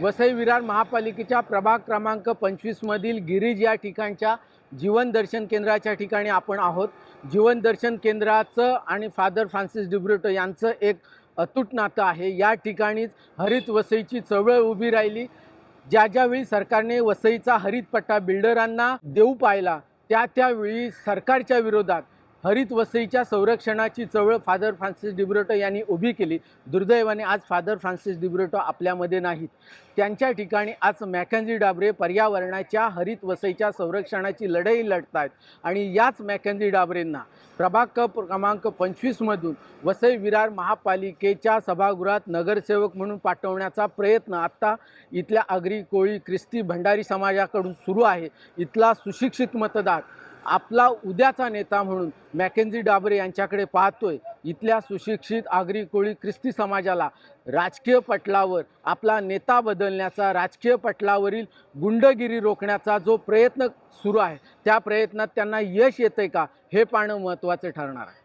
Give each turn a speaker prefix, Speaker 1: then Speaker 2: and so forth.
Speaker 1: वसई विरार महापालिकेच्या प्रभाग क्रमांक 25 मधील गिरीज या ठिकाणच्या जीवन दर्शन केंद्राच्या ठिकाणी आपण आहोत। जीवन दर्शन केंद्राचं आणि फादर फ्रान्सिस डिब्रुटो यांचं एक अतूट नातं आहे। या ठिकाणीच हरित वसईची चळवळ उभी राहिली। ज्यावेळी सरकारने वसईचा हरित पट्टा बिल्डरांना देऊ पाहिला त्यावेळी सरकारच्या विरोधात हरित वसईच्या संरक्षणाची चळवळ फादर फ्रान्सिस डिब्रुटो यांनी उभी केली। दुर्दैवाने आज फादर फ्रान्सिस डिब्रुटो आपल्यामध्ये नाहीत। त्यांच्या ठिकाणी आज मॅकेन्झी डाबरे पर्यावरणाच्या हरित वसईच्या संरक्षणाची लढाई लढतायत आणि याच मॅकेन्झी डाबरेंना प्रभाग क्रमांक 25 मधून वसई विरार महापालिकेच्या सभागृहात नगरसेवक म्हणून पाठवण्याचा प्रयत्न आता इथल्या आगरी कोळी ख्रिस्ती भंडारी समाजाकडून सुरू आहे। इथला सुशिक्षित मतदार आपला उद्याचा नेता म्हणून मॅकेन्झी डाबरे यांच्याकडे पाहतोय। इथल्या सुशिक्षित आगरी कोळी ख्रिस्ती समाजाला राजकीय पटलावर आपला नेता बदलण्याचा, राजकीय पटलावरील गुंडगिरी रोखण्याचा जो प्रयत्न सुरू आहे त्या प्रयत्नात त्यांना यश येतंय का हे पाहणं महत्त्वाचं ठरणार आहे।